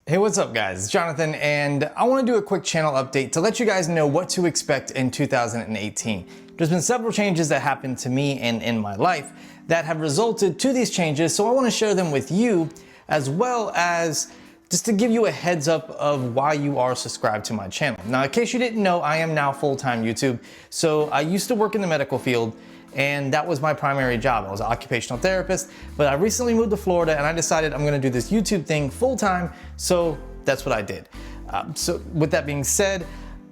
Hey, what's up guys? It's Jonathan, and I want to do a quick channel update to let you guys know what to expect in 2018. There's been several changes that happened to me and in my life that have resulted to these changes, so I want to share them with you, as well as just to give you a heads up of why you are subscribed to my channel. Now, in case you didn't know, I am now full-time YouTube. So I used to work in the medical field, and that was my primary job. I was an occupational therapist, but I recently moved to Florida and I decided I'm gonna do this YouTube thing full-time, so that's what I did. So with that being said,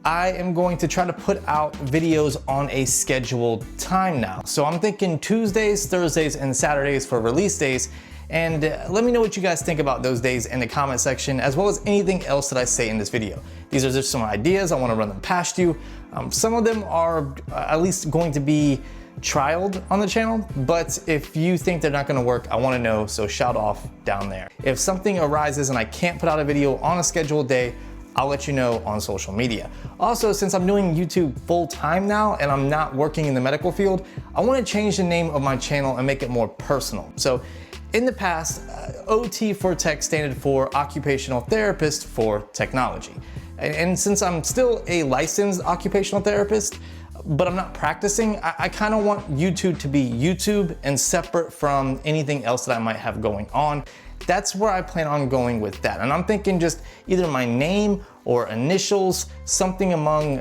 I am going to try to put out videos on a scheduled time now. So I'm thinking Tuesdays, Thursdays, and Saturdays for release days. And let me know what you guys think about those days in the comment section, as well as anything else that I say in this video. These are just some ideas. I want to run them past you. Some of them are at least going to be trialed on the channel, but if you think they're not going to work, I want to know, so shout off down there. If something arises and I can't put out a video on a scheduled day, I'll let you know on social media. Also, since I'm doing YouTube full time now and I'm not working in the medical field, I want to change the name of my channel and make it more personal. So in the past, OT for Tech standard for Occupational Therapist for Technology. And since I'm still a licensed occupational therapist, but I'm not practicing, I kind of want YouTube to be YouTube and separate from anything else that I might have going on. That's where I plan on going with that. And I'm thinking just either my name or initials, something among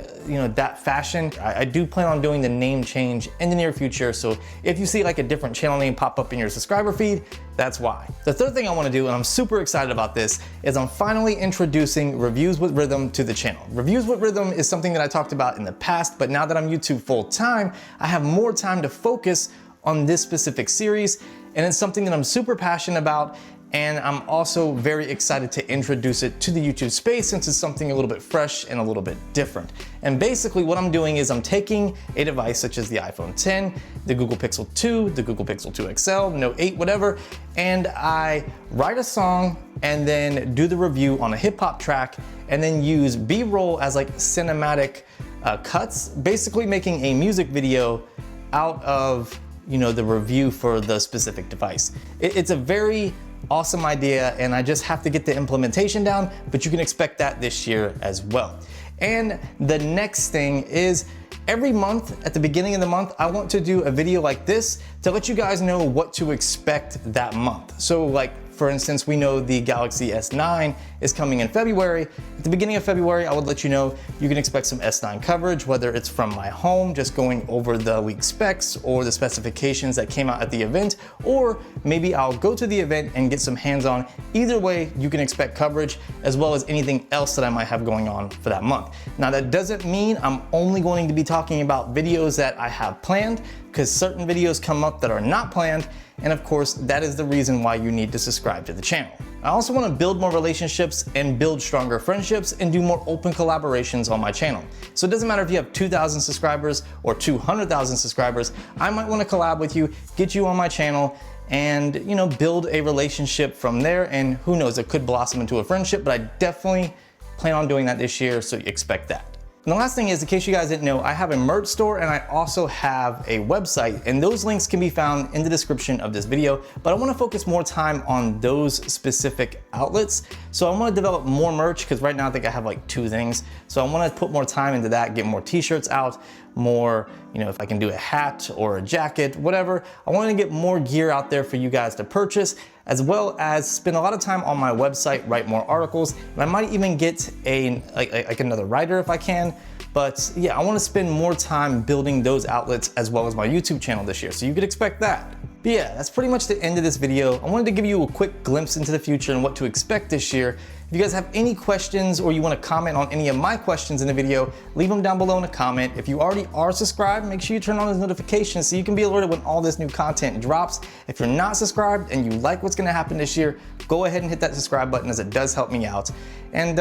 that fashion. I do plan on doing the name change in the near future. So if you see like a different channel name pop up in your subscriber feed, that's why. The third thing I want to do, and I'm super excited about this, is I'm finally introducing Reviews with Rhythm to the channel. Reviews with Rhythm is something that I talked about in the past, but now that I'm YouTube full time, I have more time to focus on this specific series. And it's something that I'm super passionate about. And I'm also very excited to introduce it to the YouTube space since it's something a little bit fresh and a little bit different. And basically what I'm doing is I'm taking a device such as the iPhone 10, the Google Pixel 2, the Google Pixel 2 XL, Note 8, whatever, and I write a song and then do the review on a hip hop track and then use B-roll as like cinematic cuts, basically making a music video out of the review for the specific device. It's a very awesome idea, and I just have to get the implementation down, but you can expect that this year as well. And the next thing is every month, at the beginning of the month, I want to do a video like this to let you guys know what to expect that month. So like, for instance, we know the Galaxy S9 is coming in February. At the beginning of February, I would let you know you can expect some S9 coverage, whether it's from my home, just going over the leaked specs or the specifications that came out at the event, or maybe I'll go to the event and get some hands-on. Either way, you can expect coverage, as well as anything else that I might have going on for that month. Now, that doesn't mean I'm only going to be talking about videos that I have planned, because certain videos come up that are not planned. And of course, that is the reason why you need to subscribe to the channel. I also want to build more relationships and build stronger friendships and do more open collaborations on my channel. So it doesn't matter if you have 2,000 subscribers or 200,000 subscribers, I might want to collab with you, get you on my channel, and build a relationship from there. And who knows, it could blossom into a friendship, but I definitely plan on doing that this year, so expect that. And the last thing is, in case you guys didn't know, I have a merch store and I also have a website, and those links can be found in the description of this video, but I want to focus more time on those specific outlets. So I want to develop more merch, because right now I think I have like 2 things. So I want to put more time into that, get more t-shirts out, more, if I can do a hat or a jacket, whatever. I want to get more gear out there for you guys to purchase, as well as spend a lot of time on my website, write more articles, and I might even get another writer if I can. But yeah, I want to spend more time building those outlets as well as my YouTube channel this year, so you could expect that. But yeah, that's pretty much the end of this video. I wanted to give you a quick glimpse into the future and what to expect this year. If you guys have any questions or you want to comment on any of my questions in the video, leave them down below in a comment. If you already are subscribed, make sure you turn on those notifications so you can be alerted when all this new content drops. If you're not subscribed and you like what's going to happen this year, go ahead and hit that subscribe button, as it does help me out. And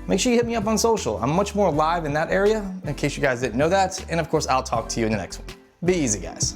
make sure you hit me up on social. I'm much more live in that area, in case you guys didn't know that. And of course, I'll talk to you in the next one. Be easy, guys.